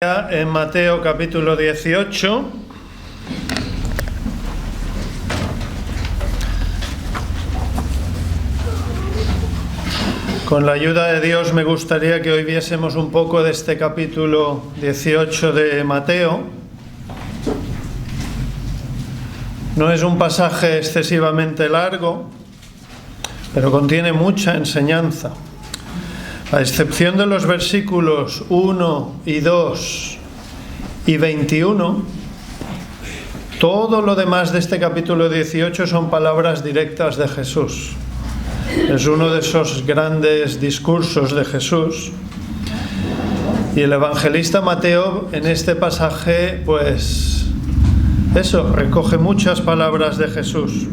En Mateo capítulo 18, con la ayuda de Dios me gustaría que hoy viésemos un poco de este capítulo 18 de Mateo. No es un pasaje excesivamente largo, pero contiene mucha enseñanza. A excepción de los versículos 1 y 2 y 21, todo lo demás de este capítulo 18 son palabras directas de Jesús. Es uno de esos grandes discursos de Jesús. Y el evangelista Mateo en este pasaje, recoge muchas palabras de Jesús.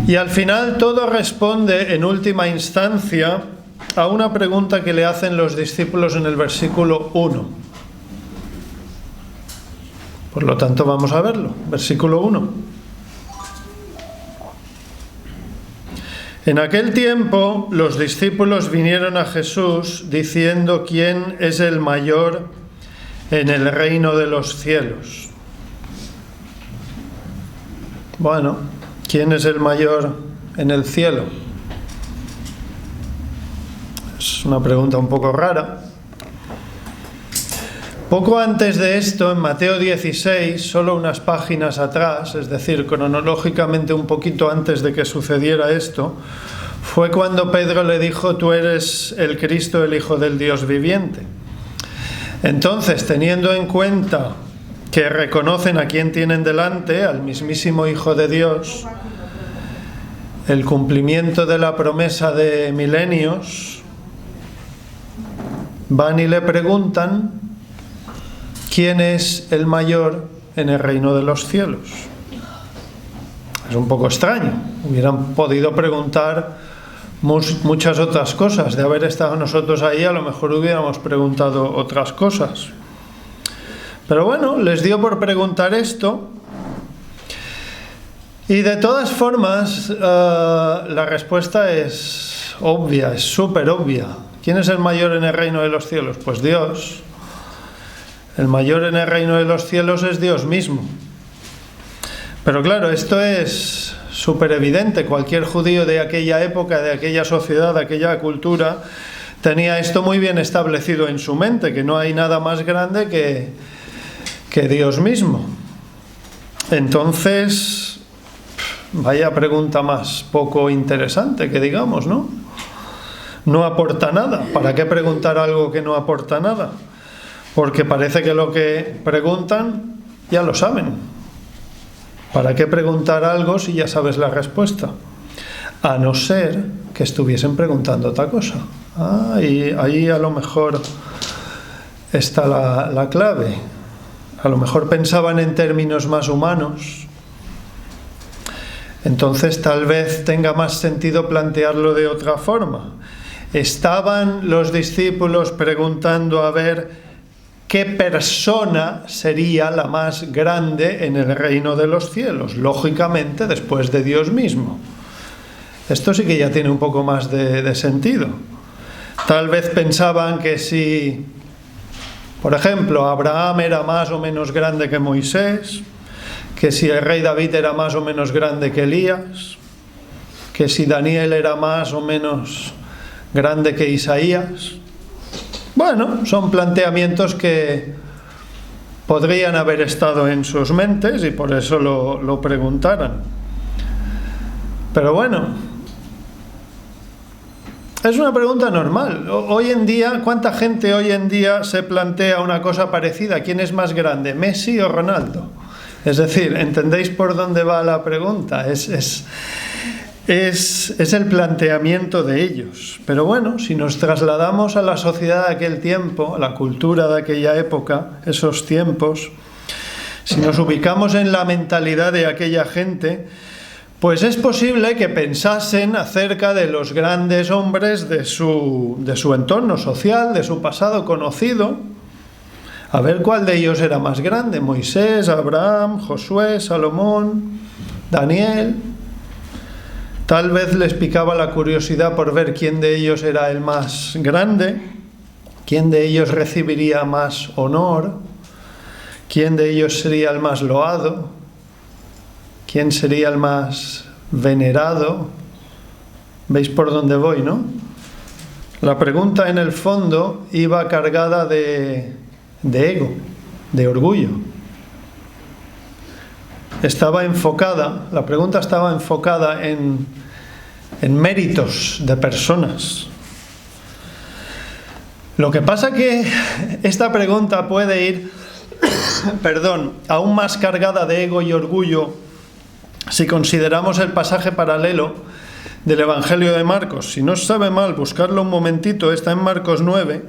Y al final todo responde en última instancia a una pregunta que le hacen los discípulos en el versículo 1. Por lo tanto, vamos a verlo. Versículo 1. En aquel tiempo, los discípulos vinieron a Jesús diciendo: ¿quién es el mayor en el reino de los cielos? Bueno, ¿quién es el mayor en el cielo? Es una pregunta un poco rara. Poco antes de esto, en Mateo 16, solo unas páginas atrás, es decir, cronológicamente un poquito antes de que sucediera esto, fue cuando Pedro le dijo: tú eres el Cristo, el Hijo del Dios viviente. Entonces, teniendo en cuenta que reconocen a quien tienen delante, al mismísimo Hijo de Dios, el cumplimiento de la promesa de milenios, van y le preguntan: ¿quién es el mayor en el reino de los cielos? Es un poco extraño. Hubieran podido preguntar muchas otras cosas. De haber estado nosotros ahí, a lo mejor hubiéramos preguntado otras cosas. Pero bueno, les dio por preguntar esto. Y de todas formas, la respuesta es obvia, es súper obvia. ¿Quién es el mayor en el reino de los cielos? Pues Dios. El mayor en el reino de los cielos es Dios mismo. Pero claro, esto es súper evidente. Cualquier judío de aquella época, de aquella sociedad, de aquella cultura, tenía esto muy bien establecido en su mente, que no hay nada más grande que Dios mismo. Entonces, vaya pregunta más poco interesante que digamos, ¿no? No aporta nada. ¿Para qué preguntar algo que no aporta nada? Porque parece que lo que preguntan ya lo saben. ¿Para qué preguntar algo si ya sabes la respuesta? A no ser que estuviesen preguntando otra cosa. Y ahí a lo mejor está la clave. A lo mejor pensaban en términos más humanos. Entonces tal vez tenga más sentido plantearlo de otra forma. Estaban los discípulos preguntando a ver qué persona sería la más grande en el reino de los cielos, lógicamente después de Dios mismo. Esto sí que ya tiene un poco más de sentido. Tal vez pensaban que si, por ejemplo, Abraham era más o menos grande que Moisés, que si el rey David era más o menos grande que Elías, que si Daniel era más o menos grande que Isaías. Bueno, son planteamientos que podrían haber estado en sus mentes y por eso lo preguntaran. Pero bueno, es una pregunta normal. Hoy en día, ¿cuánta gente hoy en día se plantea una cosa parecida? ¿Quién es más grande, Messi o Ronaldo? Es decir, ¿entendéis por dónde va la pregunta? Es el planteamiento de ellos. Pero bueno, si nos trasladamos a la sociedad de aquel tiempo, a la cultura de aquella época, esos tiempos, si nos ubicamos en la mentalidad de aquella gente, pues es posible que pensasen acerca de los grandes hombres de su entorno social, de su pasado conocido, a ver cuál de ellos era más grande: Moisés, Abraham, Josué, Salomón, Daniel. Tal vez les picaba la curiosidad por ver quién de ellos era el más grande. ¿Quién de ellos recibiría más honor? ¿Quién de ellos sería el más loado? ¿Quién sería el más venerado? ¿Veis por dónde voy, no? La pregunta en el fondo iba cargada de ego, de orgullo. La pregunta estaba enfocada en méritos de personas. Lo que pasa que esta pregunta puede ir, aún más cargada de ego y orgullo si consideramos el pasaje paralelo del Evangelio de Marcos. Si no os sabe mal, buscarlo un momentito, está en Marcos 9,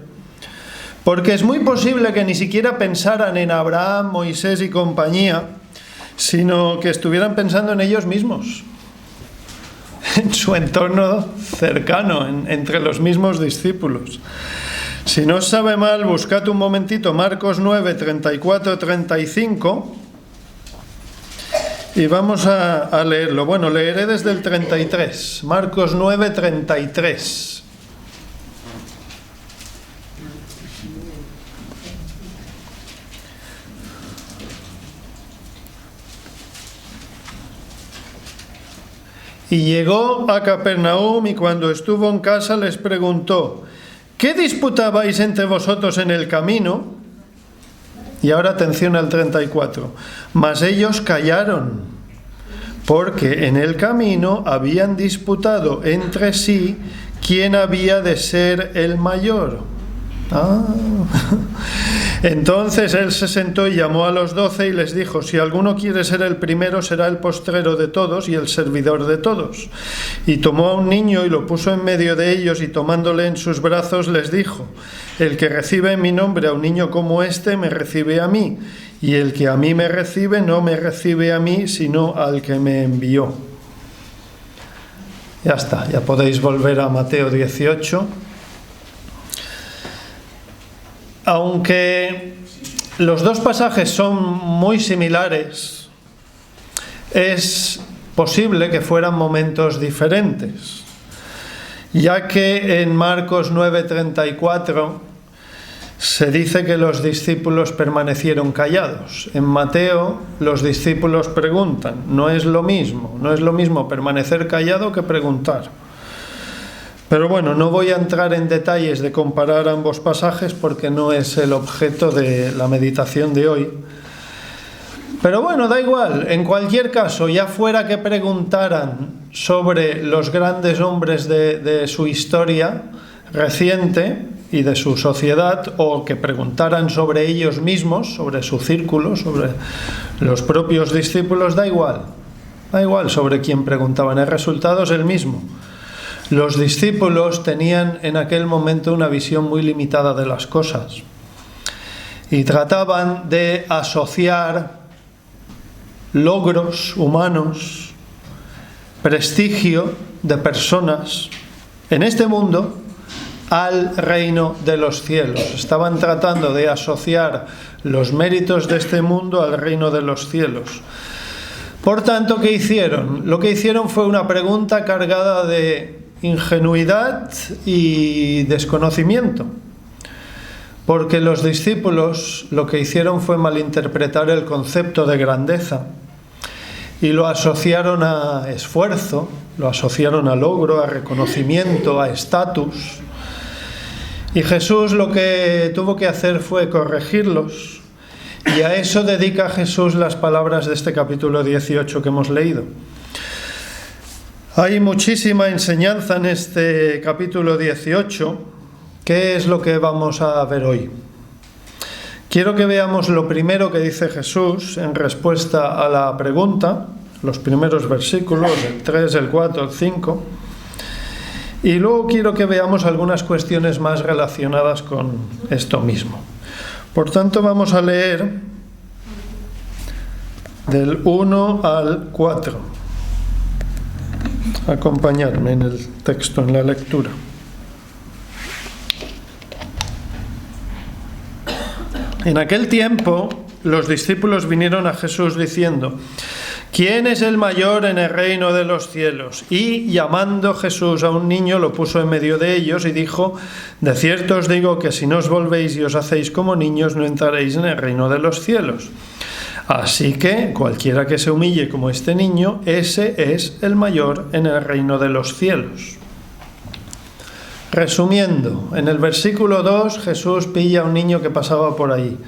porque es muy posible que ni siquiera pensaran en Abraham, Moisés y compañía, sino que estuvieran pensando en ellos mismos, en su entorno cercano, entre los mismos discípulos. Si no os sabe mal, buscad un momentito Marcos 9, 34, 35 y vamos a leerlo. Bueno, leeré desde el 33, Marcos 9, 33. Y llegó a Capernaum y cuando estuvo en casa les preguntó: ¿qué disputabais entre vosotros en el camino? Y ahora atención al 34. Mas ellos callaron, porque en el camino habían disputado entre sí quién había de ser el mayor. Entonces él se sentó y llamó a los 12 y les dijo: si alguno quiere ser el primero, será el postrero de todos y el servidor de todos. Y tomó a un niño y lo puso en medio de ellos, y tomándole en sus brazos les dijo: el que recibe en mi nombre a un niño como este, me recibe a mí, y el que a mí me recibe, no me recibe a mí, sino al que me envió. Ya está, ya podéis volver a Mateo 18. Aunque los dos pasajes son muy similares, es posible que fueran momentos diferentes, ya que en Marcos 9:34 se dice que los discípulos permanecieron callados. En Mateo los discípulos preguntan. No es lo mismo permanecer callado que preguntar. Pero bueno, no voy a entrar en detalles de comparar ambos pasajes porque no es el objeto de la meditación de hoy. Pero bueno, da igual. En cualquier caso, ya fuera que preguntaran sobre los grandes hombres de su historia reciente y de su sociedad, o que preguntaran sobre ellos mismos, sobre su círculo, sobre los propios discípulos, da igual sobre quién preguntaban. El resultado es el mismo. Los discípulos tenían en aquel momento una visión muy limitada de las cosas y trataban de asociar logros humanos, prestigio de personas en este mundo al reino de los cielos. Estaban tratando de asociar los méritos de este mundo al reino de los cielos. Por tanto, ¿qué hicieron? Lo que hicieron fue una pregunta cargada de ingenuidad y desconocimiento, porque los discípulos lo que hicieron fue malinterpretar el concepto de grandeza y lo asociaron a esfuerzo, lo asociaron a logro, a reconocimiento, a estatus. Y Jesús lo que tuvo que hacer fue corregirlos, y a eso dedica Jesús las palabras de este capítulo 18 que hemos leído. Hay muchísima enseñanza en este capítulo 18. ¿Qué es lo que vamos a ver hoy? Quiero que veamos lo primero que dice Jesús en respuesta a la pregunta, los primeros versículos, el 3, el 4, el 5, y luego quiero que veamos algunas cuestiones más relacionadas con esto mismo. Por tanto, vamos a leer del 1 al 4. Acompañarme en el texto, en la lectura. En aquel tiempo, los discípulos vinieron a Jesús diciendo: ¿quién es el mayor en el reino de los cielos? Y llamando Jesús a un niño, lo puso en medio de ellos y dijo: de cierto os digo que si no os volvéis y os hacéis como niños, no entraréis en el reino de los cielos. Así que cualquiera que se humille como este niño, ese es el mayor en el reino de los cielos. Resumiendo, en el versículo 2 Jesús pilla a un niño que pasaba por ahí.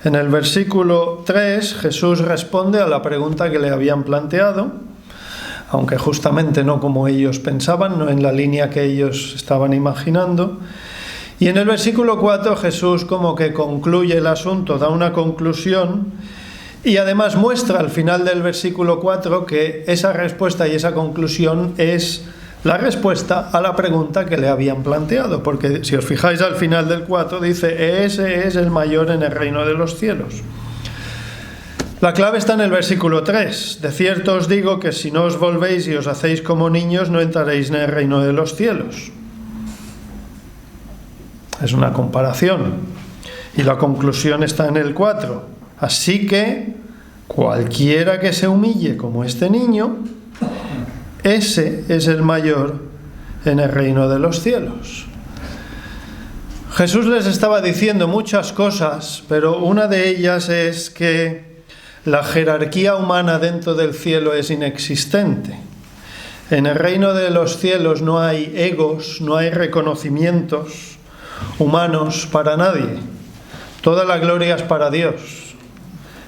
En el versículo 3 Jesús responde a la pregunta que le habían planteado, aunque justamente no como ellos pensaban, no en la línea que ellos estaban imaginando. Y en el versículo 4 Jesús como que concluye el asunto, da una conclusión y además muestra al final del versículo 4 que esa respuesta y esa conclusión es la respuesta a la pregunta que le habían planteado, porque si os fijáis al final del 4 dice: ese es el mayor en el reino de los cielos. La clave está en el versículo 3. De cierto os digo que si no os volvéis y os hacéis como niños, no entraréis en el reino de los cielos. Es una comparación. Y la conclusión está en el 4. Así que cualquiera que se humille como este niño, ese es el mayor en el reino de los cielos. Jesús les estaba diciendo muchas cosas, pero una de ellas es que la jerarquía humana dentro del cielo es inexistente. En el reino de los cielos no hay egos, no hay reconocimientos humanos para nadie. Toda la gloria es para Dios.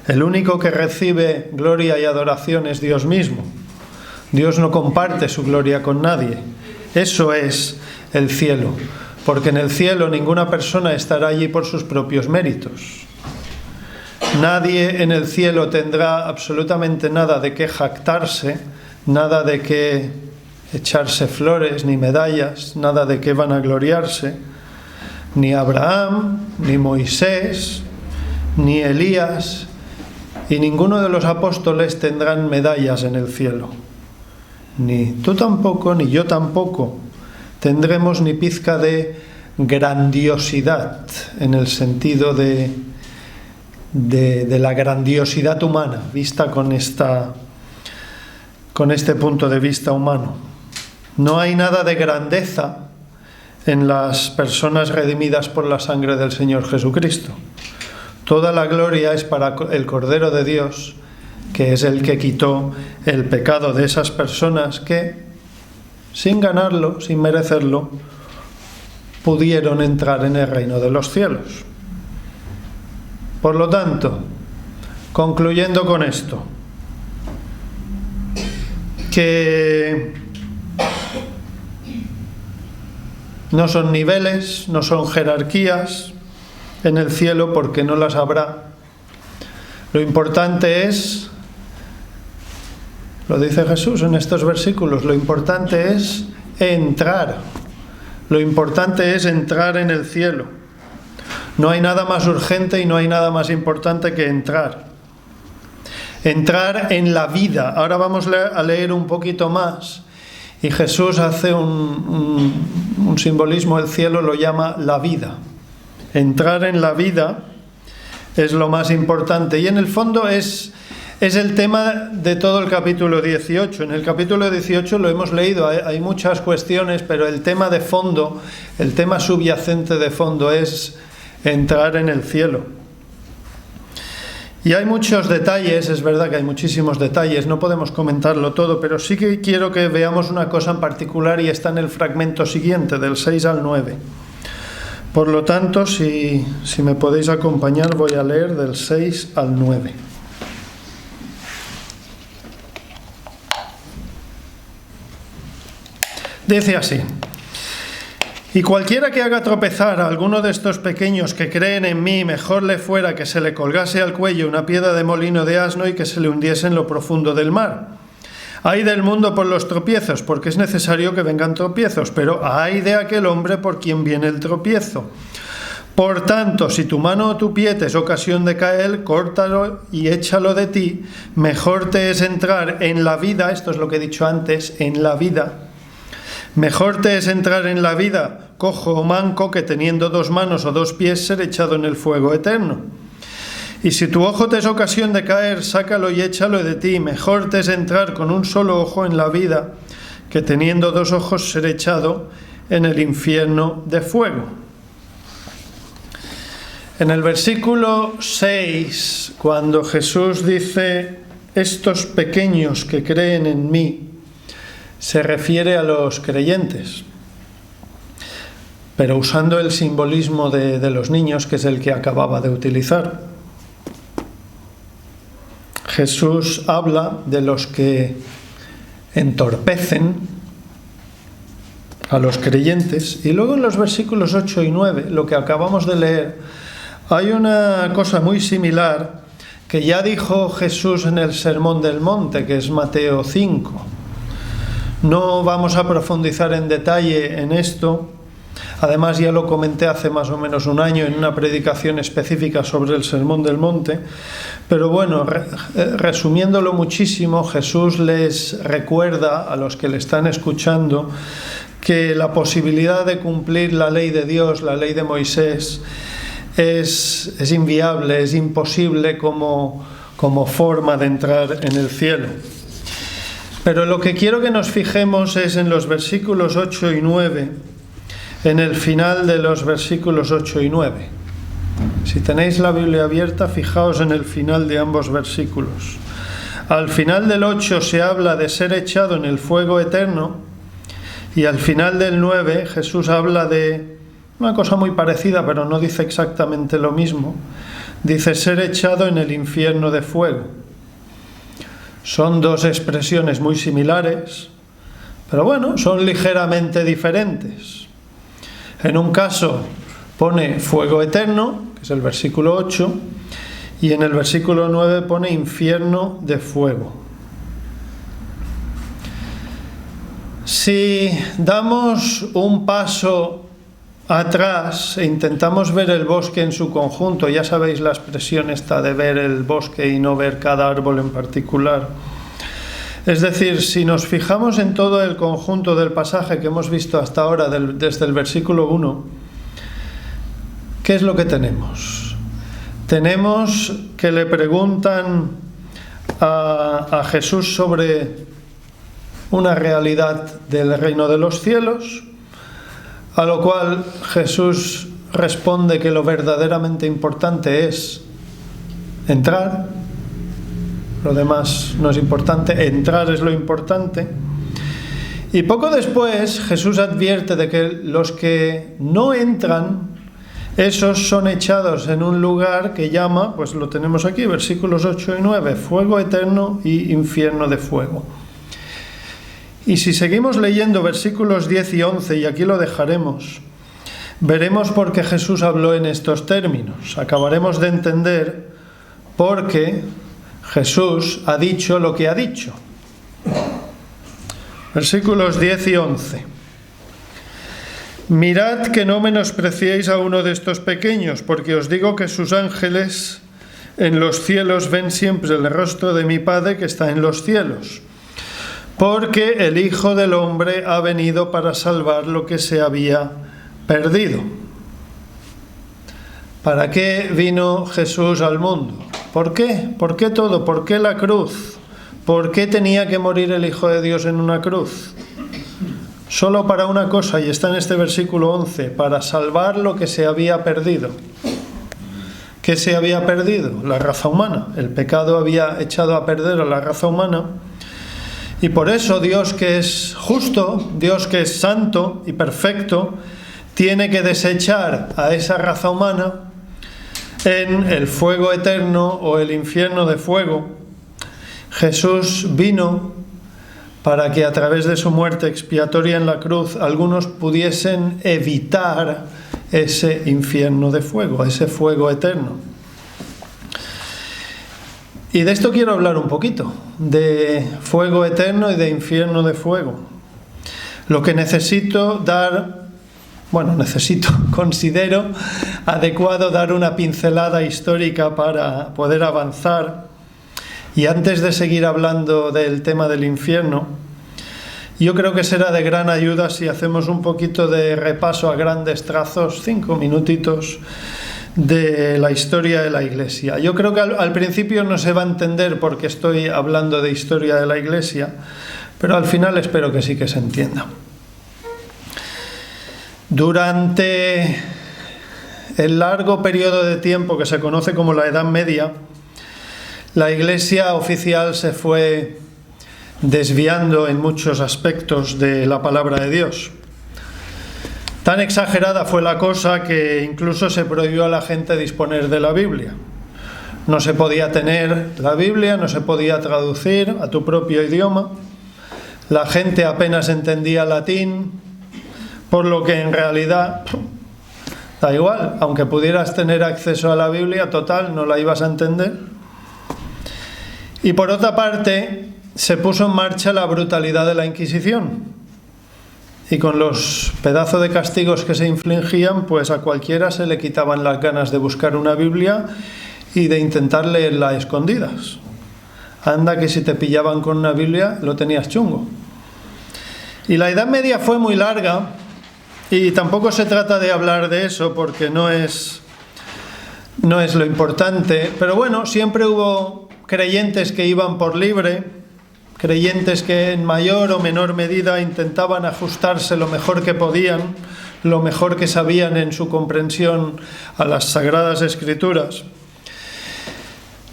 El único que recibe gloria y adoración es Dios mismo. Dios no comparte su gloria con nadie. Eso es el cielo, porque en el cielo ninguna persona estará allí por sus propios méritos. Nadie en el cielo tendrá absolutamente nada de qué jactarse, nada de qué echarse flores ni medallas, nada de qué vanagloriarse. Ni Abraham, ni Moisés, ni Elías y ninguno de los apóstoles tendrán medallas en el cielo. Ni tú tampoco, ni yo tampoco tendremos ni pizca de grandiosidad en el sentido de la grandiosidad humana vista con este punto de vista humano. No hay nada de grandeza en las personas redimidas por la sangre del Señor Jesucristo. Toda la gloria es para el Cordero de Dios, que es el que quitó el pecado de esas personas que, sin ganarlo, sin merecerlo, pudieron entrar en el reino de los cielos. Por lo tanto, concluyendo con esto, que no son niveles, no son jerarquías en el cielo, porque no las habrá. Lo importante es, lo dice Jesús en estos versículos, lo importante es entrar. Lo importante es entrar en el cielo. No hay nada más urgente y no hay nada más importante que entrar. Entrar en la vida. Ahora vamos a leer un poquito más. Y Jesús hace un simbolismo, el cielo lo llama la vida. Entrar en la vida es lo más importante. Y en el fondo es el tema de todo el capítulo 18. En el capítulo 18 lo hemos leído, hay muchas cuestiones, pero el tema de fondo, el tema subyacente de fondo es entrar en el cielo. Y hay muchos detalles, es verdad que hay muchísimos detalles, no podemos comentarlo todo, pero sí que quiero que veamos una cosa en particular y está en el fragmento siguiente, del 6 al 9. Por lo tanto, si me podéis acompañar, voy a leer del 6 al 9. Dice así: y cualquiera que haga tropezar a alguno de estos pequeños que creen en mí, mejor le fuera que se le colgase al cuello una piedra de molino de asno y que se le hundiese en lo profundo del mar. Ay del mundo por los tropiezos, porque es necesario que vengan tropiezos, pero ay de aquel hombre por quien viene el tropiezo. Por tanto, si tu mano o tu pie te es ocasión de caer, córtalo y échalo de ti. Mejor te es entrar en la vida, esto es lo que he dicho antes, en la vida. Mejor te es entrar en la vida cojo o manco que teniendo 2 manos o 2 pies ser echado en el fuego eterno. Y si tu ojo te es ocasión de caer, sácalo y échalo de ti. Mejor te es entrar con un solo ojo en la vida que teniendo dos ojos ser echado en el infierno de fuego. En el versículo 6, cuando Jesús dice, estos pequeños que creen en mí, se refiere a los creyentes, pero usando el simbolismo de los niños, que es el que acababa de utilizar. Jesús habla de los que entorpecen a los creyentes, y luego en los versículos 8 y 9, lo que acabamos de leer, hay una cosa muy similar que ya dijo Jesús en el Sermón del Monte, que es Mateo 5. No vamos a profundizar en detalle en esto. Además, ya lo comenté hace más o menos un año en una predicación específica sobre el Sermón del Monte. Pero bueno, resumiéndolo muchísimo, Jesús les recuerda a los que le están escuchando que la posibilidad de cumplir la ley de Dios, la ley de Moisés, es inviable, es imposible como forma de entrar en el cielo. Pero lo que quiero que nos fijemos es en los versículos 8 y 9, en el final de los versículos 8 y 9. Si tenéis la Biblia abierta, fijaos en el final de ambos versículos. Al final del 8 se habla de ser echado en el fuego eterno, y al final del 9 Jesús habla de una cosa muy parecida, pero no dice exactamente lo mismo. Dice ser echado en el infierno de fuego. Son dos expresiones muy similares, pero bueno, son ligeramente diferentes. En un caso pone fuego eterno, que es el versículo 8, y en el versículo 9 pone infierno de fuego. Si damos un paso atrás e intentamos ver el bosque en su conjunto, ya sabéis la expresión esta de ver el bosque y no ver cada árbol en particular. Es decir, si nos fijamos en todo el conjunto del pasaje que hemos visto hasta ahora, desde el versículo 1, ¿qué es lo que tenemos? Tenemos que le preguntan a Jesús sobre una realidad del reino de los cielos, a lo cual Jesús responde que lo verdaderamente importante es entrar, lo demás no es importante, entrar es lo importante. Y poco después Jesús advierte de que los que no entran, esos son echados en un lugar que llama, pues lo tenemos aquí, versículos 8 y 9, fuego eterno y infierno de fuego. Y si seguimos leyendo versículos 10 y 11, y aquí lo dejaremos, veremos por qué Jesús habló en estos términos. Acabaremos de entender por qué Jesús ha dicho lo que ha dicho. Versículos 10 y 11. Mirad que no menospreciéis a uno de estos pequeños, porque os digo que sus ángeles en los cielos ven siempre el rostro de mi Padre que está en los cielos. Porque el Hijo del Hombre ha venido para salvar lo que se había perdido. ¿Para qué vino Jesús al mundo? ¿Por qué? ¿Por qué todo? ¿Por qué la cruz? ¿Por qué tenía que morir el Hijo de Dios en una cruz? Solo para una cosa, y está en este versículo 11, para salvar lo que se había perdido. ¿Qué se había perdido? La raza humana. El pecado había echado a perder a la raza humana. Y por eso Dios, que es justo, Dios que es santo y perfecto, tiene que desechar a esa raza humana en el fuego eterno o el infierno de fuego. Jesús vino para que a través de su muerte expiatoria en la cruz algunos pudiesen evitar ese infierno de fuego, ese fuego eterno. Y de esto quiero hablar un poquito, de fuego eterno y de infierno de fuego. Lo que considero adecuado dar una pincelada histórica para poder avanzar. Y antes de seguir hablando del tema del infierno, yo creo que será de gran ayuda si hacemos un poquito de repaso a grandes trazos, 5 minutitos, de la historia de la Iglesia. Yo creo que al principio no se va a entender porque estoy hablando de historia de la Iglesia, pero al final espero que sí que se entienda. Durante el largo periodo de tiempo que se conoce como la Edad Media, la Iglesia oficial se fue desviando en muchos aspectos de la palabra de Dios. Tan exagerada fue la cosa que incluso se prohibió a la gente disponer de la Biblia. No se podía tener la Biblia, no se podía traducir a tu propio idioma. La gente apenas entendía latín, por lo que en realidad da igual, aunque pudieras tener acceso a la Biblia, total, no la ibas a entender. Y por otra parte, se puso en marcha la brutalidad de la Inquisición. Y con los pedazos de castigos que se infligían, pues a cualquiera se le quitaban las ganas de buscar una Biblia y de intentar leerla a escondidas. Anda que si te pillaban con una Biblia, lo tenías chungo. Y la Edad Media fue muy larga, y tampoco se trata de hablar de eso porque no es lo importante, pero bueno, siempre hubo creyentes que iban por libre, creyentes que en mayor o menor medida intentaban ajustarse lo mejor que podían, lo mejor que sabían en su comprensión a las Sagradas Escrituras.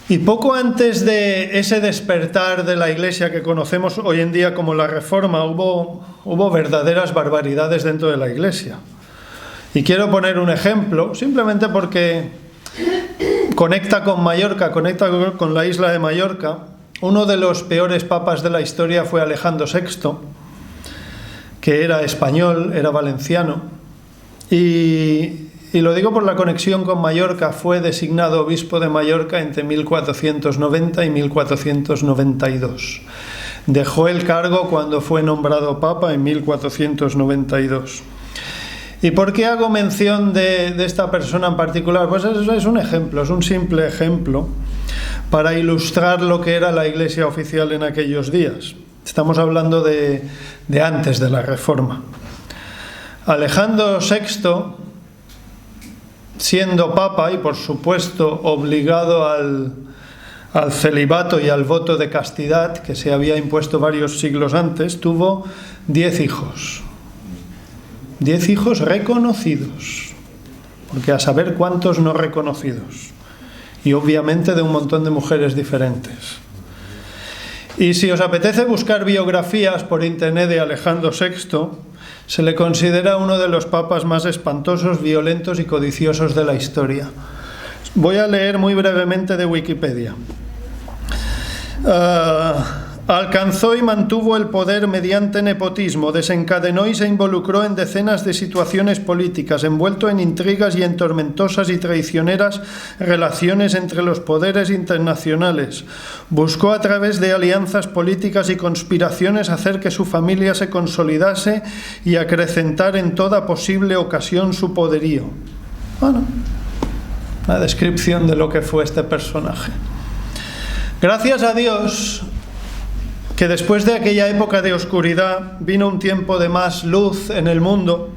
Y poco antes de ese despertar de la Iglesia que conocemos hoy en día como la Reforma, hubo verdaderas barbaridades dentro de la Iglesia. Y quiero poner un ejemplo, simplemente porque conecta con Mallorca, conecta con la isla de Mallorca. Uno de los peores papas de la historia fue Alejandro VI, que era español, era valenciano, y lo digo por la conexión con Mallorca. Fue designado obispo de Mallorca entre 1490 y 1492. Dejó el cargo cuando fue nombrado papa en 1492. ¿Y por qué hago mención de esta persona en particular? Pues es un ejemplo, es un simple ejemplo para ilustrar lo que era la Iglesia oficial en aquellos días. Estamos hablando de antes de la Reforma. Alejandro VI, siendo papa y por supuesto obligado al celibato y al voto de castidad que se había impuesto varios siglos antes, tuvo 10 hijos. 10 hijos reconocidos, porque a saber cuántos no reconocidos. Y obviamente de un montón de mujeres diferentes. Y si os apetece buscar biografías por internet de Alejandro VI, se le considera uno de los papas más espantosos, violentos y codiciosos de la historia. Voy a leer muy brevemente de Wikipedia. Alcanzó y mantuvo el poder mediante nepotismo, desencadenó y se involucró en decenas de situaciones políticas, envuelto en intrigas y en tormentosas y traicioneras relaciones entre los poderes internacionales. Buscó a través de alianzas políticas y conspiraciones hacer que su familia se consolidase y acrecentar en toda posible ocasión su poderío. Bueno, una descripción de lo que fue este personaje. Gracias a Dios que después de aquella época de oscuridad vino un tiempo de más luz en el mundo.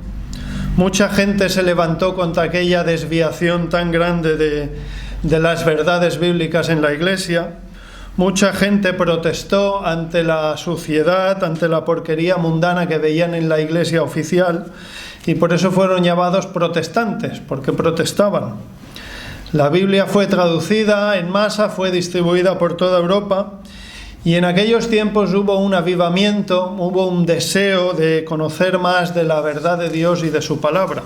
Mucha gente se levantó contra aquella desviación tan grande de las verdades bíblicas en la Iglesia. Mucha gente protestó ante la suciedad, ante la porquería mundana que veían en la Iglesia oficial, y por eso fueron llamados protestantes, porque protestaban. La Biblia fue traducida en masa, fue distribuida por toda Europa. Y en aquellos tiempos hubo un avivamiento, hubo un deseo de conocer más de la verdad de Dios y de su palabra.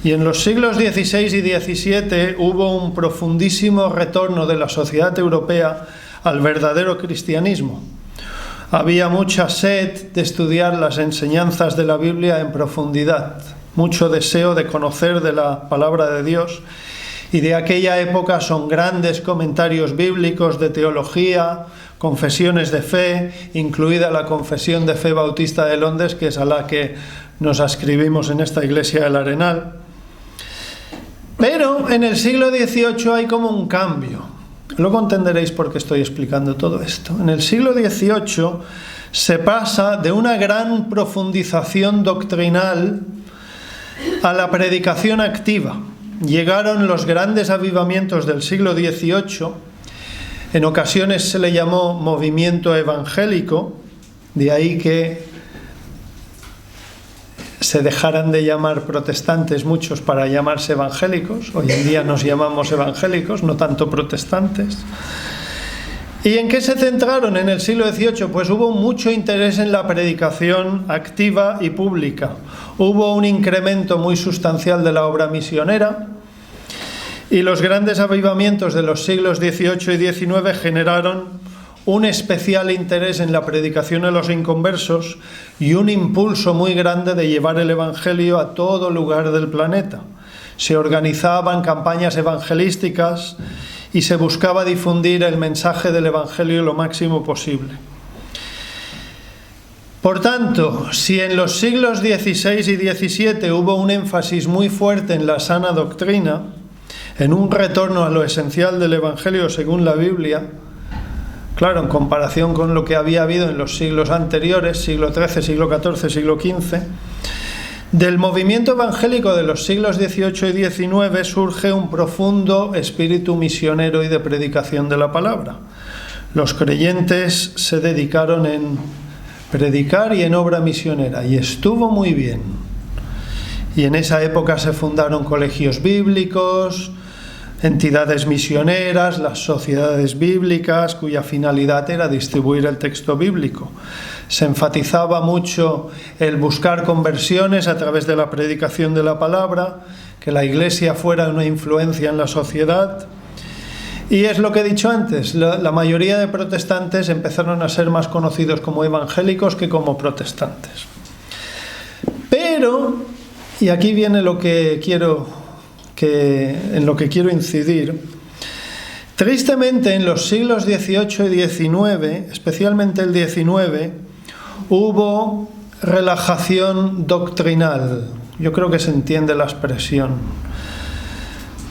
Y en los siglos XVI y XVII hubo un profundísimo retorno de la sociedad europea al verdadero cristianismo. Había mucha sed de estudiar las enseñanzas de la Biblia en profundidad, mucho deseo de conocer de la palabra de Dios. Y de aquella época son grandes comentarios bíblicos de teología, confesiones de fe, incluida la Confesión de Fe Bautista de Londres, que es a la que nos ascribimos en esta iglesia del Arenal. Pero en el siglo XVIII hay como un cambio. Luego entenderéis por qué estoy explicando todo esto. En el siglo XVIII se pasa de una gran profundización doctrinal a la predicación activa. llegaron los grandes avivamientos del siglo XVIII. En ocasiones se le llamó movimiento evangélico, de ahí que se dejaran de llamar protestantes muchos para llamarse evangélicos. Hoy en día nos llamamos evangélicos, no tanto protestantes. ¿Y en qué se centraron en el siglo XVIII? Pues hubo mucho interés en la predicación activa y pública. Hubo un incremento muy sustancial de la obra misionera, y los grandes avivamientos de los siglos XVIII y XIX generaron un especial interés en la predicación a los inconversos y un impulso muy grande de llevar el Evangelio a todo lugar del planeta. Se organizaban campañas evangelísticas y se buscaba difundir el mensaje del Evangelio lo máximo posible. Por tanto, si en los siglos XVI y XVII hubo un énfasis muy fuerte en la sana doctrina, en un retorno a lo esencial del Evangelio según la Biblia, claro, en comparación con lo que había habido en los siglos anteriores, siglo XIII, siglo XIV, siglo XV, del movimiento evangélico de los siglos XVIII y XIX surge un profundo espíritu misionero y de predicación de la palabra. Los creyentes se dedicaron en predicar y en obra misionera, y estuvo muy bien. Y en esa época se fundaron colegios bíblicos, entidades misioneras, las sociedades bíblicas, cuya finalidad era distribuir el texto bíblico. Se enfatizaba mucho el buscar conversiones a través de la predicación de la palabra, que la Iglesia fuera una influencia en la sociedad. Y es lo que he dicho antes, la mayoría de protestantes empezaron a ser más conocidos como evangélicos que como protestantes. Pero, y aquí viene lo que en lo que quiero incidir, tristemente en los siglos XVIII y XIX, especialmente el XIX, hubo relajación doctrinal. Yo creo que se entiende la expresión,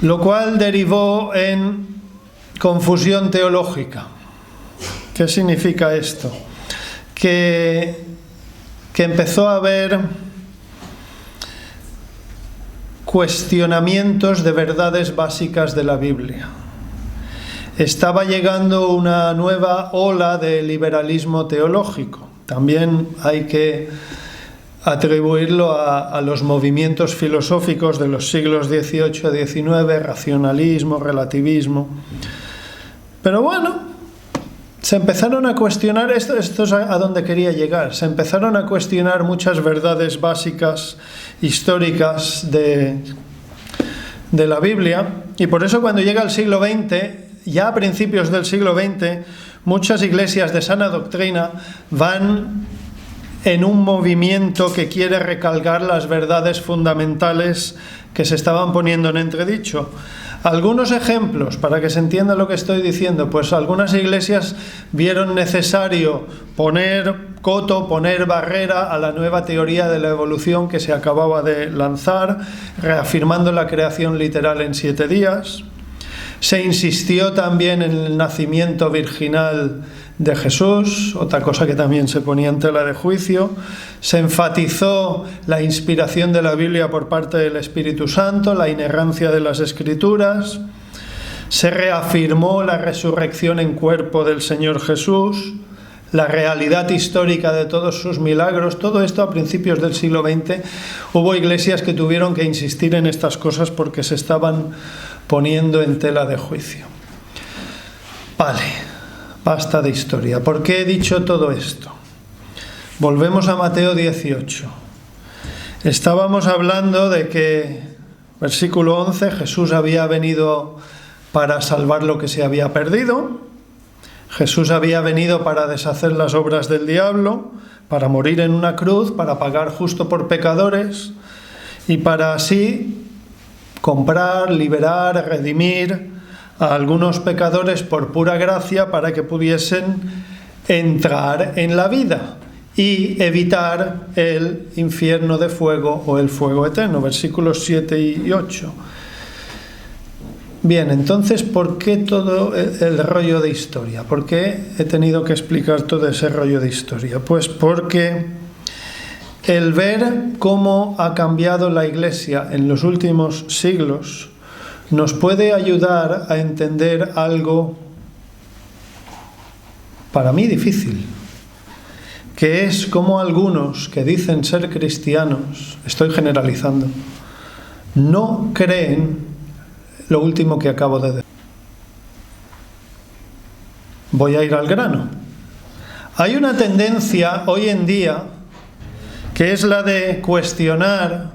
lo cual derivó en confusión teológica. ¿Qué significa esto? Que empezó a haber cuestionamientos de verdades básicas de la Biblia. Estaba llegando una nueva ola de liberalismo teológico. También hay que atribuirlo a los movimientos filosóficos de los siglos XVIII a XIX, racionalismo, relativismo. Pero bueno, se empezaron a cuestionar, esto es a donde quería llegar, se empezaron a cuestionar muchas verdades básicas históricas de la Biblia, y por eso cuando llega el siglo XX, ya a principios del siglo XX, muchas iglesias de sana doctrina van en un movimiento que quiere recalcar las verdades fundamentales que se estaban poniendo en entredicho. Algunos ejemplos para que se entienda lo que estoy diciendo, pues algunas iglesias vieron necesario poner coto, poner barrera a la nueva teoría de la evolución que se acababa de lanzar, reafirmando la creación literal en 7 días. Se insistió también en el nacimiento virginal de Jesús, otra cosa que también se ponía en tela de juicio. Se enfatizó la inspiración de la Biblia por parte del Espíritu Santo, la inerrancia de las Escrituras. Se reafirmó la resurrección en cuerpo del Señor Jesús, la realidad histórica de todos sus milagros. Todo esto a principios del siglo XX. Hubo iglesias que tuvieron que insistir en estas cosas porque se estaban poniendo en tela de juicio. Vale, basta de historia. ¿Por qué he dicho todo esto? Volvemos a Mateo 18. Estábamos hablando de que, versículo 11, Jesús había venido para salvar lo que se había perdido. Jesús había venido para deshacer las obras del diablo, para morir en una cruz, para pagar justo por pecadores y para así comprar, liberar, redimir a algunos pecadores por pura gracia para que pudiesen entrar en la vida y evitar el infierno de fuego o el fuego eterno, versículos 7 y 8. Bien, entonces, ¿por qué todo el rollo de historia? ¿Por qué he tenido que explicar todo ese rollo de historia? Pues porque el ver cómo ha cambiado la Iglesia en los últimos siglos nos puede ayudar a entender algo para mí difícil, que es cómo algunos que dicen ser cristianos, estoy generalizando, no creen lo último que acabo de decir. Voy a ir al grano. Hay una tendencia hoy en día que es la de cuestionar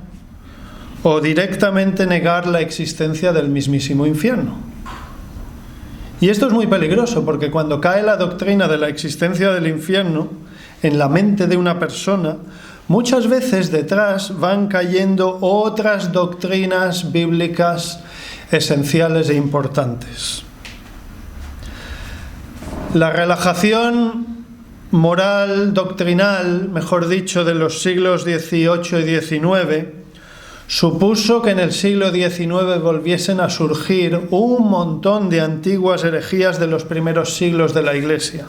o directamente negar la existencia del mismísimo infierno. Y esto es muy peligroso, porque cuando cae la doctrina de la existencia del infierno en la mente de una persona, muchas veces detrás van cayendo otras doctrinas bíblicas esenciales e importantes. La relajación moral, doctrinal, mejor dicho, de los siglos XVIII y XIX, supuso que en el siglo XIX volviesen a surgir un montón de antiguas herejías de los primeros siglos de la Iglesia.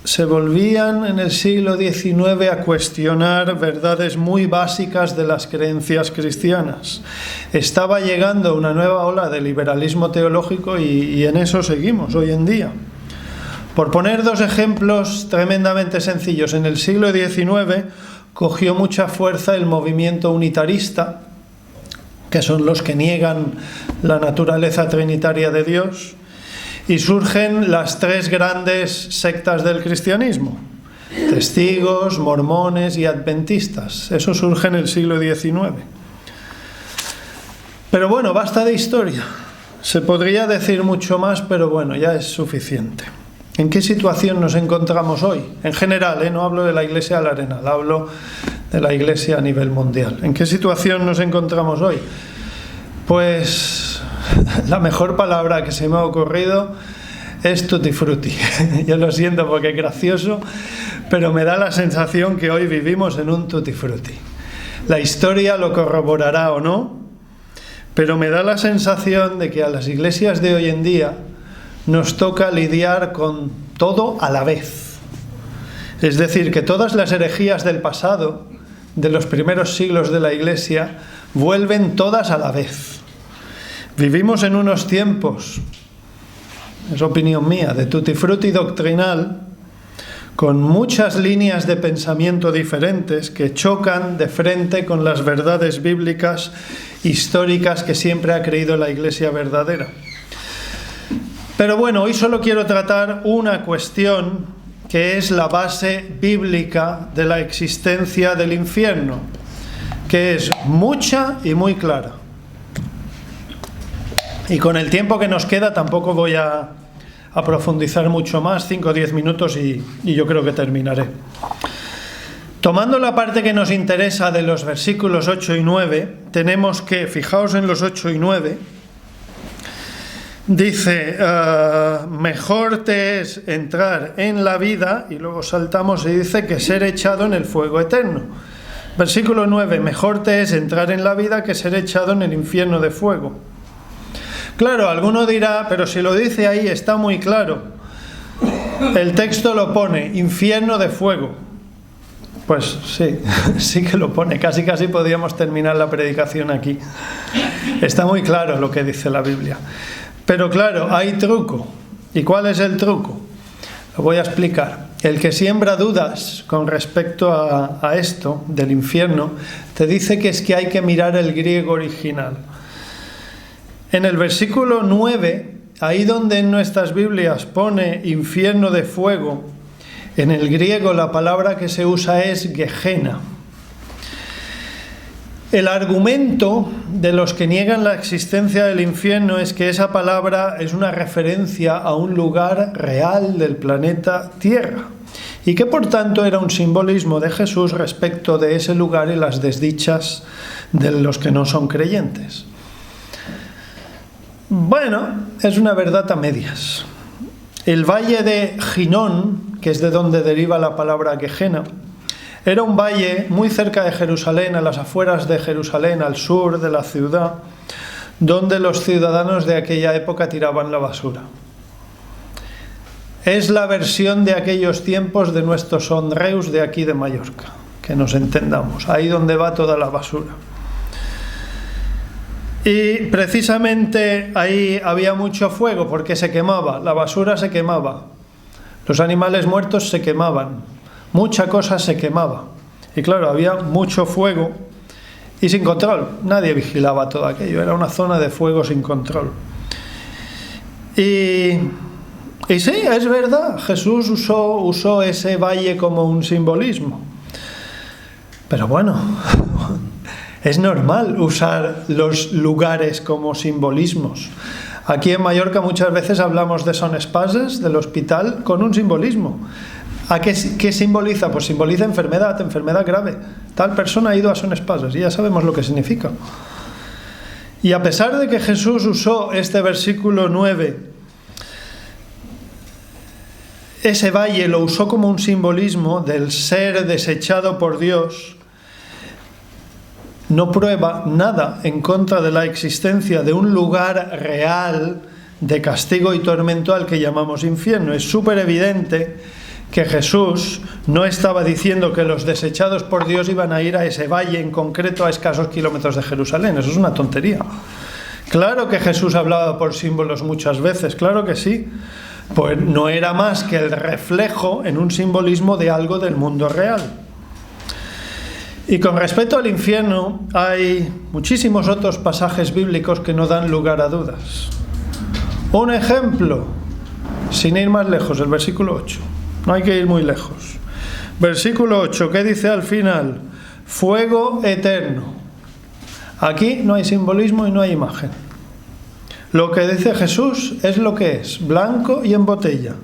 Se volvían en el siglo XIX a cuestionar verdades muy básicas de las creencias cristianas. Estaba llegando una nueva ola de liberalismo teológico y en eso seguimos hoy en día. Por poner dos ejemplos tremendamente sencillos, en el siglo XIX cogió mucha fuerza el movimiento unitarista, que son los que niegan la naturaleza trinitaria de Dios, y surgen las tres grandes sectas del cristianismo: testigos, mormones y adventistas. Eso surge en el siglo XIX. Pero bueno, basta de historia. Se podría decir mucho más, pero bueno, ya es suficiente. ¿En qué situación nos encontramos hoy? En general, no hablo de la Iglesia de la Arenal, hablo de la Iglesia a nivel mundial. ¿En qué situación nos encontramos hoy? Pues la mejor palabra que se me ha ocurrido es tutti frutti. Yo lo siento porque es gracioso, pero me da la sensación que hoy vivimos en un tutti frutti. La historia lo corroborará o no, pero me da la sensación de que a las iglesias de hoy en día nos toca lidiar con todo a la vez. Es decir, que todas las herejías del pasado, de los primeros siglos de la Iglesia, vuelven todas a la vez. Vivimos en unos tiempos, es opinión mía, de tutti frutti doctrinal, con muchas líneas de pensamiento diferentes que chocan de frente con las verdades bíblicas históricas que siempre ha creído la Iglesia verdadera. Pero bueno, hoy solo quiero tratar una cuestión que es la base bíblica de la existencia del infierno, que es mucha y muy clara. Y con el tiempo que nos queda tampoco voy a profundizar mucho más, 5 o 10 minutos y yo creo que terminaré. Tomando la parte que nos interesa de los versículos 8 y 9, tenemos que, fijaos en los 8 y 9, dice, mejor te es entrar en la vida, y luego saltamos y dice que ser echado en el fuego eterno. Versículo 9, mejor te es entrar en la vida que ser echado en el infierno de fuego. Claro, alguno dirá, pero si lo dice ahí está muy claro. El texto lo pone, infierno de fuego. Pues sí, sí que lo pone. Casi podríamos terminar la predicación aquí. Está muy claro lo que dice la Biblia. Pero claro, hay truco. ¿Y cuál es el truco? Lo voy a explicar. El que siembra dudas con respecto a esto del infierno, te dice que es que hay que mirar el griego original. En el versículo 9, ahí donde en nuestras Biblias pone infierno de fuego, en el griego la palabra que se usa es Gehenna. El argumento de los que niegan la existencia del infierno es que esa palabra es una referencia a un lugar real del planeta Tierra y que por tanto era un simbolismo de Jesús respecto de ese lugar y las desdichas de los que no son creyentes. Bueno, es una verdad a medias. El valle de Ginón, que es de donde deriva la palabra Gehenna, era un valle muy cerca de Jerusalén, a las afueras de Jerusalén, al sur de la ciudad, donde los ciudadanos de aquella época tiraban la basura. Es la versión de aquellos tiempos de nuestro Son Reus de aquí de Mallorca, que nos entendamos, ahí donde va toda la basura. Y precisamente ahí había mucho fuego porque se quemaba, la basura se quemaba, los animales muertos se quemaban, mucha cosa se quemaba. Y claro, había mucho fuego y sin control, nadie vigilaba todo aquello, era una zona de fuego sin control. Y sí, es verdad, Jesús usó ese valle como un simbolismo. Pero bueno, es normal usar los lugares como simbolismos. Aquí en Mallorca muchas veces hablamos de Son Espases, del hospital, con un simbolismo. ¿A qué simboliza? Pues simboliza enfermedad grave. Tal persona ha ido a Son Espases y ya sabemos lo que significa. Y a pesar de que Jesús usó este versículo 9, ese valle lo usó como un simbolismo del ser desechado por Dios, no prueba nada en contra de la existencia de un lugar real de castigo y tormento al que llamamos infierno. Es súper evidente que Jesús no estaba diciendo que los desechados por Dios iban a ir a ese valle en concreto a escasos kilómetros de Jerusalén. Eso es una tontería. Claro que Jesús hablaba por símbolos muchas veces, claro que sí. Pues no era más que el reflejo en un simbolismo de algo del mundo real. Y con respecto al infierno, hay muchísimos otros pasajes bíblicos que no dan lugar a dudas. Un ejemplo, sin ir más lejos, el versículo 8. No hay que ir muy lejos. Versículo 8, ¿qué dice al final? Fuego eterno. Aquí no hay simbolismo y no hay imagen. Lo que dice Jesús es lo que es, blanco y en botella.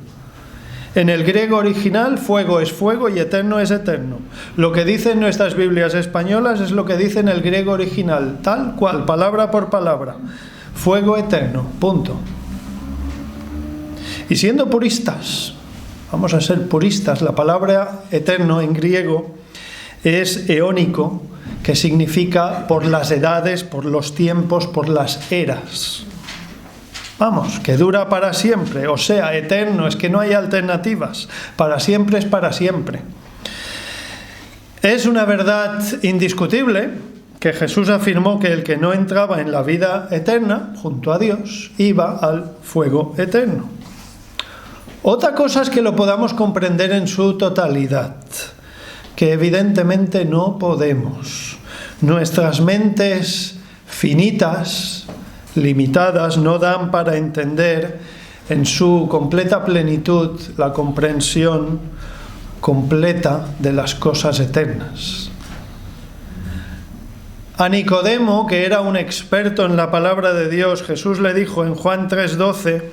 En el griego original, fuego es fuego y eterno es eterno. Lo que dicen nuestras Biblias españolas es lo que dice en el griego original, tal cual, palabra por palabra. Fuego eterno, punto. Y siendo puristas, vamos a ser puristas, la palabra eterno en griego es eónico, que significa por las edades, por los tiempos, por las eras. Vamos, que dura para siempre, o sea, eterno, es que no hay alternativas, para siempre es para siempre. Es una verdad indiscutible que Jesús afirmó que el que no entraba en la vida eterna, junto a Dios, iba al fuego eterno. Otra cosa es que lo podamos comprender en su totalidad, que evidentemente no podemos. Nuestras mentes finitas, limitadas, no dan para entender en su completa plenitud la comprensión completa de las cosas eternas. A Nicodemo, que era un experto en la palabra de Dios, Jesús le dijo en Juan 3:12: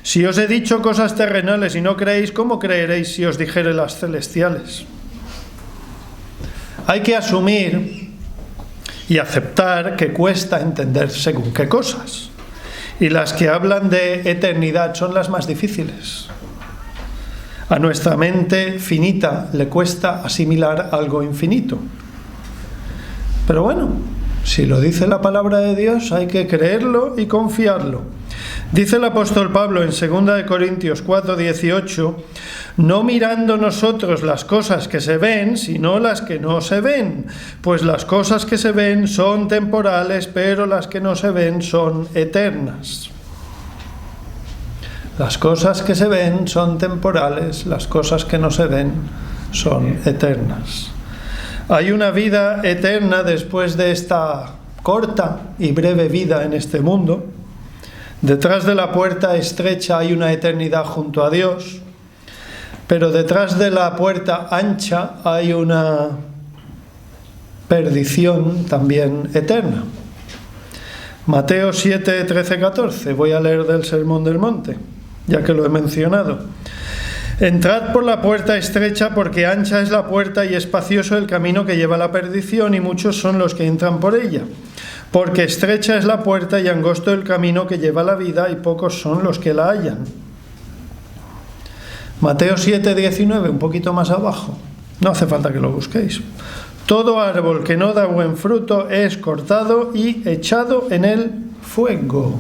si os he dicho cosas terrenales y no creéis, ¿cómo creeréis si os dijere las celestiales? Hay que asumir y aceptar que cuesta entender según qué cosas. Y las que hablan de eternidad son las más difíciles. A nuestra mente finita le cuesta asimilar algo infinito. Pero bueno, si lo dice la palabra de Dios, hay que creerlo y confiarlo. Dice el apóstol Pablo en 2 Corintios 4:18: no mirando nosotros las cosas que se ven, sino las que no se ven, pues las cosas que se ven son temporales, pero las que no se ven son eternas. Las cosas que se ven son temporales, las cosas que no se ven son eternas. Hay una vida eterna después de esta corta y breve vida en este mundo. Detrás de la puerta estrecha hay una eternidad junto a Dios, pero detrás de la puerta ancha hay una perdición también eterna. Mateo 7, 13, 14. Voy a leer del Sermón del Monte, ya que lo he mencionado. Entrad por la puerta estrecha, porque ancha es la puerta y espacioso el camino que lleva a la perdición, y muchos son los que entran por ella. Porque estrecha es la puerta y angosto el camino que lleva a la vida, y pocos son los que la hallan. Mateo 7, 19, un poquito más abajo. No hace falta que lo busquéis. Todo árbol que no da buen fruto es cortado y echado en el fuego.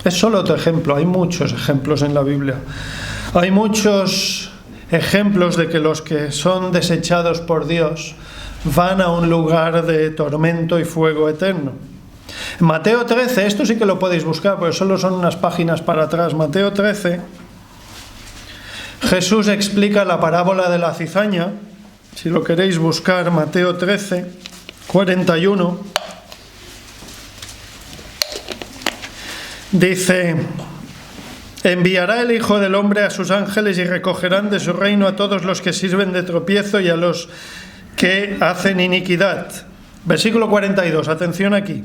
Es solo otro ejemplo, hay muchos ejemplos en la Biblia. Hay muchos ejemplos de que los que son desechados por Dios van a un lugar de tormento y fuego eterno. Mateo 13, esto sí que lo podéis buscar, porque solo son unas páginas para atrás. Mateo 13, Jesús explica la parábola de la cizaña. Si lo queréis buscar, Mateo 13, 41. Dice: enviará el Hijo del Hombre a sus ángeles y recogerán de su reino a todos los que sirven de tropiezo y a los que hacen iniquidad. Versículo 42, atención aquí.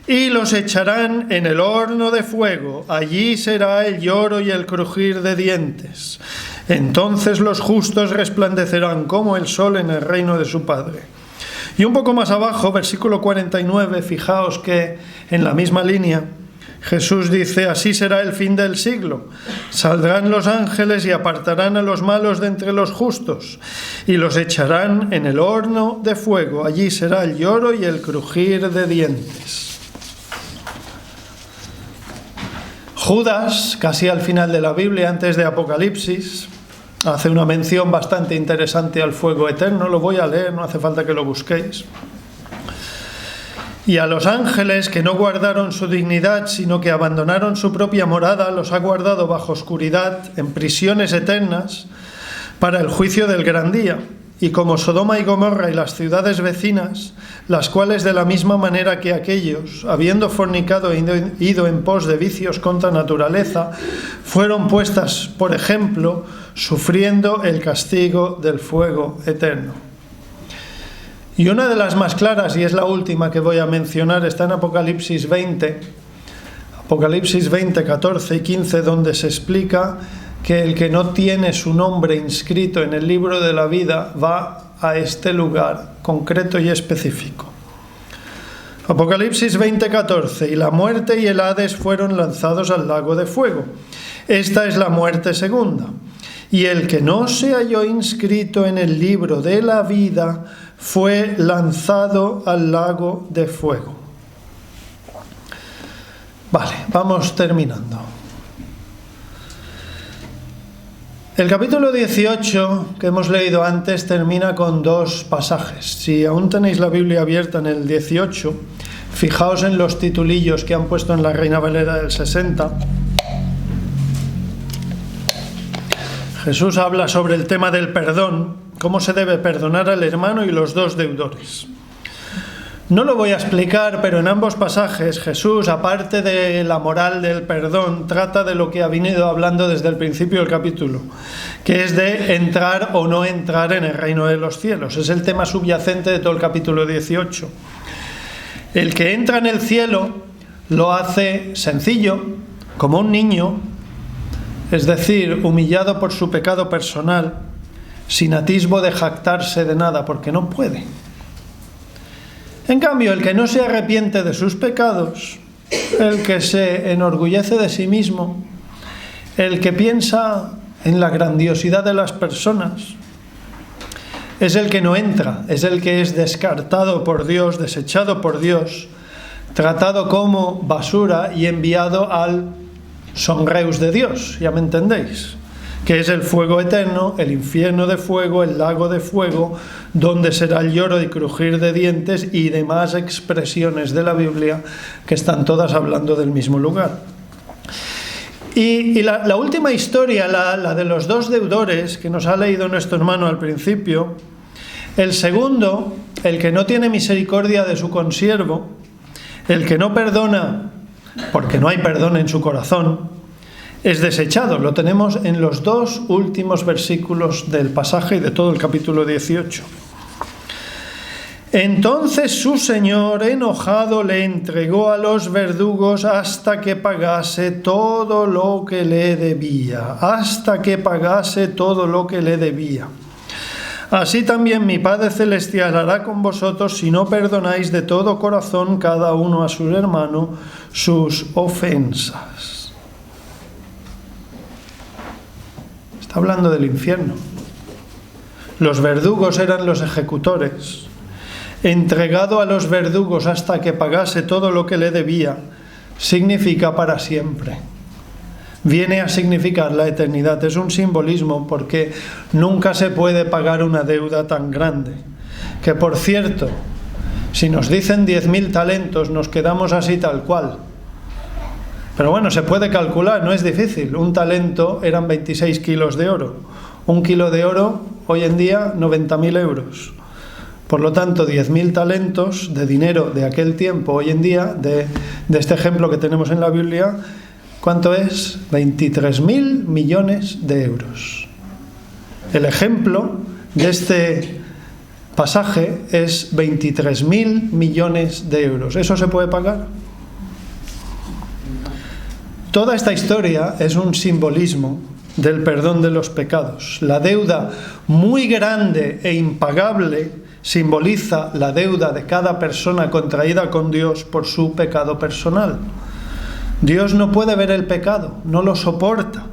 Y los echarán en el horno de fuego, allí será el lloro y el crujir de dientes. Entonces los justos resplandecerán como el sol en el reino de su Padre. Y un poco más abajo, versículo 49, fijaos que en la misma línea, Jesús dice: así será el fin del siglo. Saldrán los ángeles y apartarán a los malos de entre los justos y los echarán en el horno de fuego. Allí será el lloro y el crujir de dientes. Judas, casi al final de la Biblia, antes de Apocalipsis, hace una mención bastante interesante al fuego eterno. Lo voy a leer, no hace falta que lo busquéis. Y a los ángeles que no guardaron su dignidad, sino que abandonaron su propia morada, los ha guardado bajo oscuridad, en prisiones eternas, para el juicio del gran día. Y como Sodoma y Gomorra y las ciudades vecinas, las cuales de la misma manera que aquellos, habiendo fornicado e ido en pos de vicios contra naturaleza, fueron puestas por ejemplo, sufriendo el castigo del fuego eterno. Y una de las más claras, y es la última que voy a mencionar, está en Apocalipsis 20, 14 y 15, donde se explica que el que no tiene su nombre inscrito en el libro de la vida va a este lugar concreto y específico. Apocalipsis 20, 14. Y la muerte y el Hades fueron lanzados al lago de fuego. Esta es la muerte segunda. Y el que no se halló inscrito en el libro de la vida fue lanzado al lago de fuego. Vale, vamos terminando. El capítulo 18 que hemos leído antes termina con dos pasajes. Si aún tenéis la Biblia abierta en el 18, fijaos en los titulillos que han puesto en la Reina Valera del 60. Jesús habla sobre el tema del perdón, cómo se debe perdonar al hermano y los dos deudores. No lo voy a explicar, pero en ambos pasajes Jesús, aparte de la moral del perdón, trata de lo que ha venido hablando desde el principio del capítulo, que es de entrar o no entrar en el reino de los cielos. Es el tema subyacente de todo el capítulo 18. El que entra en el cielo lo hace sencillo, como un niño, es decir, humillado por su pecado personal, sin atisbo de jactarse de nada, porque no puede. En cambio, el que no se arrepiente de sus pecados, el que se enorgullece de sí mismo, el que piensa en la grandiosidad de las personas, es el que no entra, es el que es descartado por Dios, desechado por Dios, tratado como basura y enviado al sonreus de Dios, ya me entendéis, que es el fuego eterno, el infierno de fuego, el lago de fuego, donde será el lloro y crujir de dientes y demás expresiones de la Biblia que están todas hablando del mismo lugar. Y la última historia, la de los dos deudores, que nos ha leído nuestro hermano al principio, el segundo, el que no tiene misericordia de su consiervo, el que no perdona porque no hay perdón en su corazón, es desechado. Lo tenemos en los dos últimos versículos del pasaje y de todo el capítulo 18. Entonces su señor, enojado, le entregó a los verdugos hasta que pagase todo lo que le debía. Hasta que pagase todo lo que le debía. Así también mi Padre Celestial hará con vosotros si no perdonáis de todo corazón cada uno a su hermano sus ofensas. Está hablando del infierno. Los verdugos eran los ejecutores. Entregado a los verdugos hasta que pagase todo lo que le debía, significa para siempre. Viene a significar la eternidad. Es un simbolismo porque nunca se puede pagar una deuda tan grande. Que por cierto, Si nos dicen 10.000 talentos, nos quedamos así tal cual. Pero bueno, se puede calcular, no es difícil. Un talento eran 26 kilos de oro. Un kilo de oro, hoy en día, 90.000 euros. Por lo tanto, 10.000 talentos de dinero de aquel tiempo, hoy en día, de este ejemplo que tenemos en la Biblia, ¿cuánto es? 23.000 millones de euros. El ejemplo de este pasaje es 23.000 millones de euros. ¿Eso se puede pagar? Toda esta historia es un simbolismo del perdón de los pecados. La deuda muy grande e impagable simboliza la deuda de cada persona contraída con Dios por su pecado personal. Dios no puede ver el pecado, no lo soporta.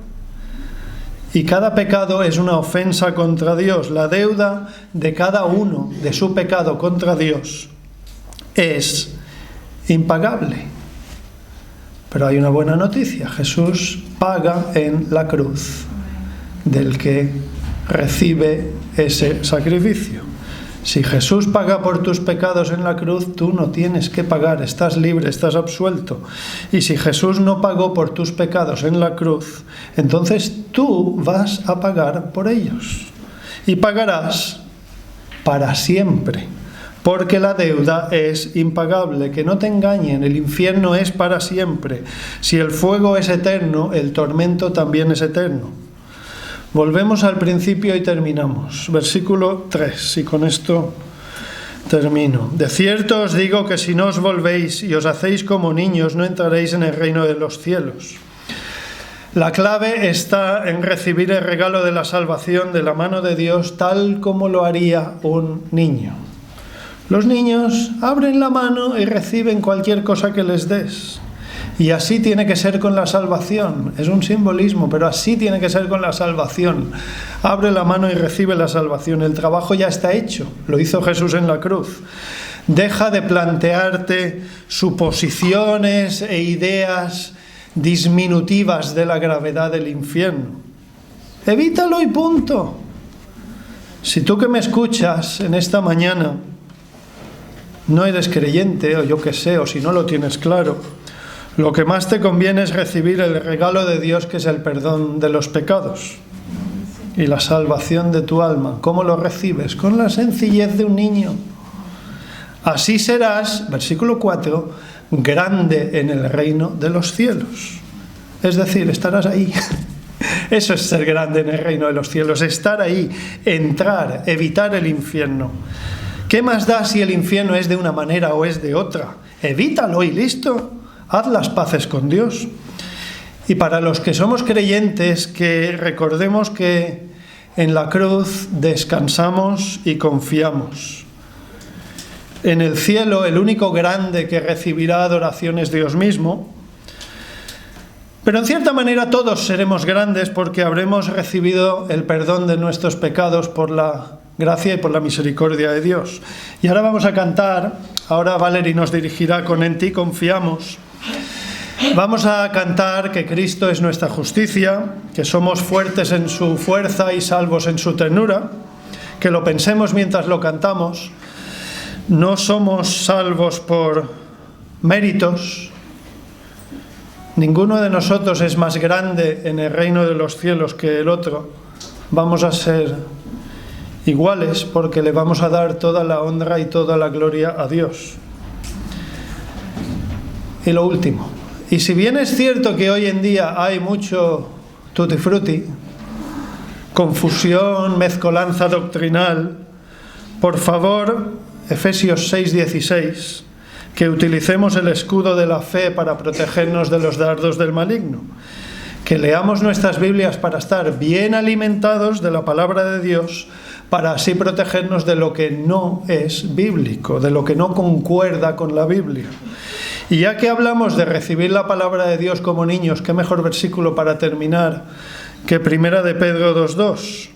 Y cada pecado es una ofensa contra Dios. La deuda de cada uno de su pecado contra Dios es impagable. Pero hay una buena noticia. Jesús paga en la cruz del que recibe ese sacrificio. Si Jesús paga por tus pecados en la cruz, tú no tienes que pagar, estás libre, estás absuelto. Y si Jesús no pagó por tus pecados en la cruz, entonces tú vas a pagar por ellos. Y pagarás para siempre, porque la deuda es impagable. Que no te engañen, el infierno es para siempre. Si el fuego es eterno, el tormento también es eterno. Volvemos al principio y terminamos. Versículo 3, y con esto termino. De cierto os digo que si no os volvéis y os hacéis como niños, no entraréis en el reino de los cielos. La clave está en recibir el regalo de la salvación de la mano de Dios, tal como lo haría un niño. Los niños abren la mano y reciben cualquier cosa que les des. Y así tiene que ser con la salvación. Es un simbolismo, pero así tiene que ser con la salvación. Abre la mano y recibe la salvación. El trabajo ya está hecho. Lo hizo Jesús en la cruz. Deja de plantearte suposiciones e ideas disminutivas de la gravedad del infierno. Evítalo y punto. Si tú que me escuchas en esta mañana no eres creyente, o yo qué sé, o si no lo tienes claro, lo que más te conviene es recibir el regalo de Dios, que es el perdón de los pecados y la salvación de tu alma. ¿Cómo lo recibes? Con la sencillez de un niño. Así serás, versículo 4, grande en el reino de los cielos. Es decir, estarás ahí. Eso es ser grande en el reino de los cielos, estar ahí, entrar, evitar el infierno. ¿Qué más da si el infierno es de una manera o es de otra? Evítalo y listo. Haz las paces con Dios. Y para los que somos creyentes, que recordemos que en la cruz descansamos y confiamos. En el cielo, el único grande que recibirá adoración es Dios mismo. Pero en cierta manera todos seremos grandes porque habremos recibido el perdón de nuestros pecados por la gracia y por la misericordia de Dios. Y ahora vamos a cantar. Ahora Valerie nos dirigirá con En ti confiamos. Vamos a cantar que Cristo es nuestra justicia, que somos fuertes en su fuerza y salvos en su ternura, que lo pensemos mientras lo cantamos. No somos salvos por méritos. Ninguno de nosotros es más grande en el reino de los cielos que el otro. Vamos a ser iguales porque le vamos a dar toda la honra y toda la gloria a Dios. Y lo último, y si bien es cierto que hoy en día hay mucho tutti frutti, confusión, mezcolanza doctrinal, por favor, Efesios 6:16, que utilicemos el escudo de la fe para protegernos de los dardos del maligno, que leamos nuestras Biblias para estar bien alimentados de la palabra de Dios, para así protegernos de lo que no es bíblico, de lo que no concuerda con la Biblia. Y ya que hablamos de recibir la palabra de Dios como niños, qué mejor versículo para terminar que 1 de Pedro 2:2.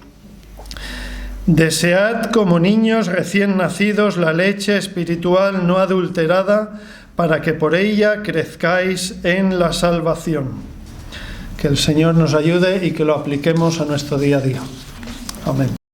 Desead como niños recién nacidos la leche espiritual no adulterada, para que por ella crezcáis en la salvación. Que el Señor nos ayude y que lo apliquemos a nuestro día a día. Amén.